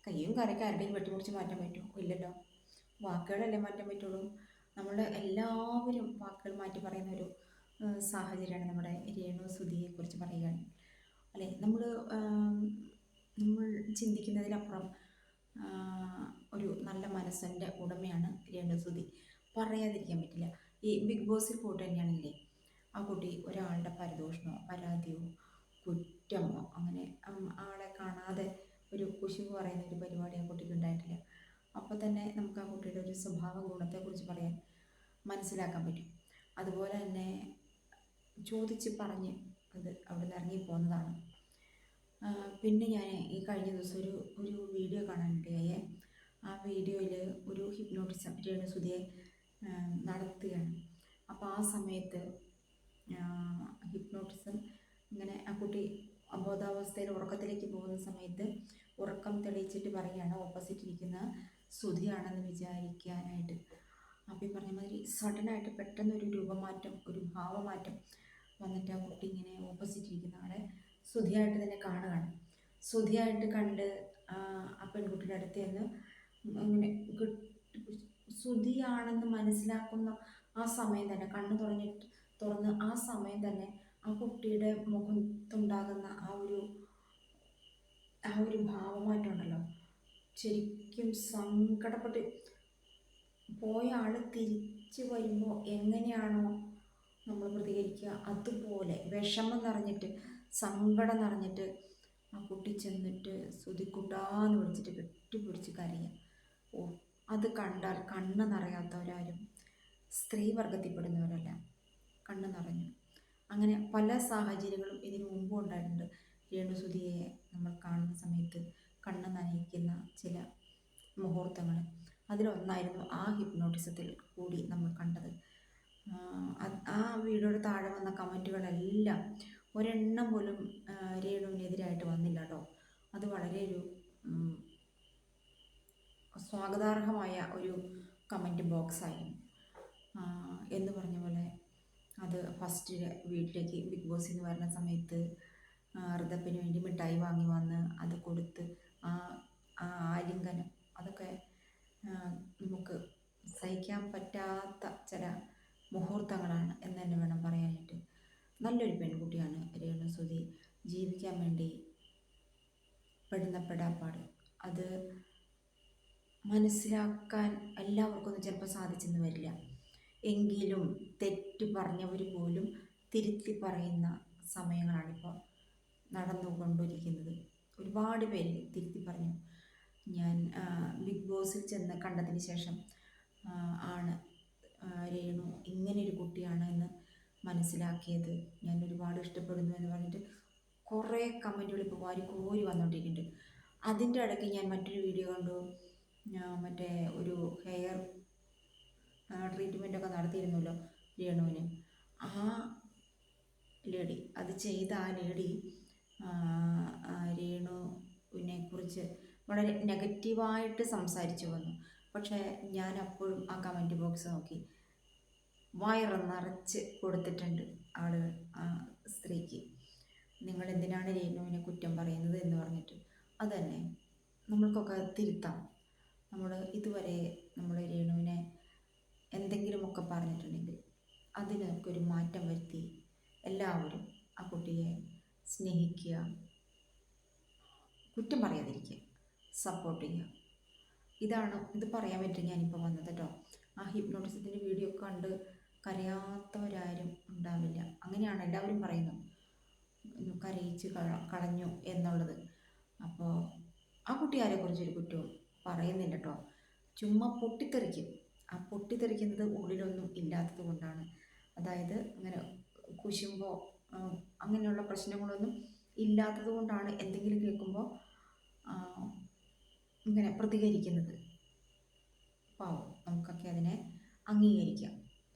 കയ്യും കറിയൊക്കെ ആരുടെയും വെട്ടിമുറിച്ച് മാറ്റാൻ പറ്റുമോ? ഇല്ലല്ലോ. വാക്കുകളല്ലേ മാറ്റാൻ പറ്റുള്ളൂ. നമ്മൾ എല്ലാവരും വാക്കുകൾ മാറ്റി പറയുന്ന ഒരു സാഹചര്യമാണ് നമ്മുടെ രേണു സുധിയെക്കുറിച്ച് പറയുകയാണ്. അല്ലെ, നമ്മൾ ചിന്തിക്കുന്നതിലപ്പുറം ഒരു നല്ല മനസ്സിൻ്റെ ഉടമയാണ് രേണു സുധി. പറയാതിരിക്കാൻ പറ്റില്ല. ഈ ബിഗ് ബോസിൽ പോയിട്ട് തന്നെയാണെങ്കിലേ ആ കുട്ടി ഒരാളുടെ പരദൂഷണമോ പരാതിയോ കുറ്റമോ അങ്ങനെ ആളെ കാണാതെ ഒരു കുശുമ്പ് പറയുന്ന ഒരു പരിപാടി ആ കുട്ടിക്ക് ഉണ്ടായിട്ടില്ല. അപ്പോൾ തന്നെ നമുക്ക് ആ കുട്ടിയുടെ ഒരു സ്വഭാവ ഗുണത്തെക്കുറിച്ച് പറയാൻ മനസ്സിലാക്കാൻ പറ്റും. അതുപോലെ തന്നെ ചോദിച്ച് പറഞ്ഞ് അത് അവിടെ നിന്ന് ഇറങ്ങിപ്പോകുന്നതാണ്. പിന്നെ ഞാൻ ഈ കഴിഞ്ഞ ദിവസം ഒരു വീഡിയോ കാണാനിടയായേ. ആ വീഡിയോയിൽ ഒരു ഹിപ്നോട്ടിസം രേണു സുധിയെ നടത്തുകയാണ്. അപ്പോൾ ആ സമയത്ത് ഹിപ്നോട്ടിസം ഇങ്ങനെ ആ കുട്ടി അബോധാവസ്ഥയിൽ ഉറക്കത്തിലേക്ക് പോകുന്ന സമയത്ത് ഉറക്കം തെളിയിച്ചിട്ട് പറയുകയാണ് ഓപ്പോസിറ്റ് ഇരിക്കുന്ന സുധിയാണെന്ന് വിചാരിക്കാനായിട്ട്. അപ്പോൾ ഈ പറഞ്ഞ മാതിരി സഡനായിട്ട് പെട്ടെന്നൊരു രൂപമാറ്റം, ഒരു ഭാവമാറ്റം വന്നിട്ട് ആ കുട്ടി ഇങ്ങനെ ഓപ്പോസിറ്റ് ഇരിക്കുന്ന ആളെ സുധിയായിട്ട് തന്നെ കാണുകയാണ്. സുധിയായിട്ട് കണ്ട് ആ പെൺകുട്ടിയുടെ അടുത്ത് നിന്ന് അങ്ങനെ സുധിയാണെന്ന് മനസ്സിലാക്കുന്ന ആ സമയം തന്നെ കണ്ണ് തുറന്ന് ആ സമയം തന്നെ ആ കുട്ടിയുടെ മുഖത്തുണ്ടാകുന്ന ആ ഒരു ഭാവമാറ്റം ഉണ്ടല്ലോ, ശരിക്കും സങ്കടപ്പെട്ട് പോയ ആൾ തിരിച്ചു വരുമ്പോൾ എങ്ങനെയാണോ നമ്മൾ പ്രതികരിക്കുക അതുപോലെ വിഷമം നിറഞ്ഞിട്ട് സങ്കടം നിറഞ്ഞിട്ട് ആ കുട്ടി ചെന്നിട്ട് സുധിക്കുട്ടാന്ന് വിളിച്ചിട്ട് കെട്ടിപ്പിടിച്ച് കരയുക. ഓ, അത് കണ്ടാൽ കണ്ണ് നിറയാത്തവരാരും സ്ത്രീ വർഗത്തിൽപ്പെടുന്നവരല്ല. കണ്ണ് നിറഞ്ഞു. അങ്ങനെ പല സാഹചര്യങ്ങളും ഇതിനു മുമ്പും ഉണ്ടായിട്ടുണ്ട്. രേണു സുധിയെ നമ്മൾ കാണുന്ന സമയത്ത് കണ്ണ് നനയിക്കുന്ന ചില മുഹൂർത്തങ്ങൾ. അതിലൊന്നായിരുന്നു ആ ഹിപ്നോട്ടിസത്തിൽ കൂടി നമ്മൾ കണ്ടത്. ആ വീഡിയോയുടെ താഴെ വന്ന കമൻറ്റുകളെല്ലാം ഒരെണ്ണം പോലും രേണുവിനെതിരായിട്ട് വന്നില്ല കേട്ടോ. അത് വളരെ ഒരു സ്വാഗതാർഹമായ ഒരു കമൻറ്റ് ബോക്സായിരുന്നു. എന്ന് പറഞ്ഞ പോലെ അത് ഫസ്റ്റ് വീട്ടിലേക്ക് ബിഗ് ബോസിൽ നിന്ന് വരുന്ന സമയത്ത് ഋതപ്പിന് വേണ്ടി മിഠായി വാങ്ങി വന്ന് അത് കൊടുത്ത് ആലിംഗനം, അതൊക്കെ നമുക്ക് സഹിക്കാൻ പറ്റാത്ത ചില മുഹൂർത്തങ്ങളാണ് എന്ന് തന്നെ വേണം പറയാനായിട്ട്. നല്ലൊരു പെൺകുട്ടിയാണ് രേണു സുധി. ജീവിക്കാൻ വേണ്ടി പെടുന്ന പെടാപ്പാട് അത് മനസ്സിലാക്കാൻ എല്ലാവർക്കൊന്നും ചിലപ്പോൾ സാധിച്ചെന്ന് വരില്ല. എങ്കിലും തെറ്റ് പറഞ്ഞവർ പോലും തിരുത്തി പറയുന്ന സമയങ്ങളാണിപ്പോൾ നടന്നുകൊണ്ടിരിക്കുന്നത്. ഒരുപാട് പേര് തിരുത്തി പറഞ്ഞു. ഞാൻ ബിഗ് ബോസിൽ ചെന്ന് കണ്ടതിന് ശേഷം ആണ് രേണു ഇങ്ങനെയൊരു കുട്ടിയാണ് എന്ന് മനസ്സിലാക്കിയത്. ഞാൻ ഒരുപാട് ഇഷ്ടപ്പെടുന്നു എന്ന് പറഞ്ഞിട്ട് കുറേ കമൻറ്റുകൾ ഇപ്പോൾ കോരി വന്നുകൊണ്ടിരിക്കുന്നുണ്ട്. അതിൻ്റെ ഇടയ്ക്ക് ഞാൻ മറ്റൊരു വീഡിയോ കണ്ടു. മറ്റേ ഒരു ഹെയർ ട്രീറ്റ്മെൻറ്റൊക്കെ നടത്തിയിരുന്നല്ലോ രേണുവിന്. ആ ലേഡി അത് ചെയ്ത ആ ലേഡി രേണുവിനെ കുറിച്ച് വളരെ നെഗറ്റീവായിട്ട് സംസാരിച്ചു വന്നു. പക്ഷേ ഞാൻ അപ്പോഴും ആ കമൻറ്റ് ബോക്സ് നോക്കി. വയറ് നിറച്ച് കൊടുത്തിട്ടുണ്ട് ആളുകൾ ആ സ്ത്രീക്ക്. നിങ്ങൾ എന്തിനാണ് രേണുവിനെ കുറ്റം പറയുന്നത് എന്ന് പറഞ്ഞിട്ട്. അതുതന്നെ നമ്മൾക്കൊക്കെ തിരുത്താം. നമ്മൾ ഇതുവരെ നമ്മൾ രേണുവിനെ എന്തെങ്കിലുമൊക്കെ പറഞ്ഞിട്ടുണ്ടെങ്കിൽ അതിനൊക്കെ ഒരു മാറ്റം വരുത്തി എല്ലാവരും ആ കുട്ടിയെ സ്നേഹിക്കുക, കുറ്റം പറയാതിരിക്കുക, സപ്പോർട്ട് ചെയ്യുക. ഇത് പറയാൻ വേണ്ടി ഞാനിപ്പോൾ വന്നത് കേട്ടോ. ആ ഹിപ്നോട്ടിസത്തിൻ്റെ വീഡിയോ കണ്ട് കരയാത്തവരാരും ഉണ്ടാവില്ല. അങ്ങനെയാണ് എല്ലാവരും പറയുന്നത്, കരയിച്ച് കളഞ്ഞു എന്നുള്ളത്. അപ്പോൾ ആ കുട്ടി ആരെക്കുറിച്ചൊരു കുറ്റവും പറയുന്നില്ല കേട്ടോ. ചുമ്മാ പൊട്ടിത്തെറിക്കും. ആ പൊട്ടിത്തെറിക്കുന്നത് ഉള്ളിലൊന്നും ഇല്ലാത്തത് കൊണ്ടാണ്. അതായത് അങ്ങനെ കുശുമ്പോ അങ്ങനെയുള്ള പ്രശ്നങ്ങളൊന്നും ഇല്ലാത്തത് കൊണ്ടാണ് എന്തെങ്കിലും കേൾക്കുമ്പോൾ ഇങ്ങനെ പ്രതികരിക്കുന്നത്. പാവം, നമുക്കൊക്കെ അതിനെ അംഗീകരിക്കാം.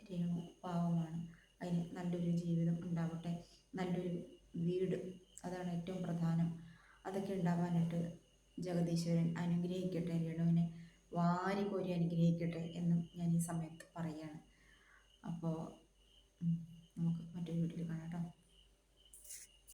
രേണു പാവമാണ്. അതിന് നല്ലൊരു ജീവിതം ഉണ്ടാവട്ടെ, നല്ലൊരു വീട്, അതാണ് ഏറ്റവും പ്രധാനം. അതൊക്കെ ഉണ്ടാവാനായിട്ട് ജഗദീശ്വരൻ അനുഗ്രഹിക്കട്ടെ, രേണുവിനെ വാരിക്കോരി അനുഗ്രഹിക്കട്ടെ എന്നും ഞാൻ ഈ സമയത്ത് പറയുകയാണ്. അപ്പോൾ നമുക്ക് മറ്റൊരു വീട്ടിൽ കാണാം കേട്ടോ.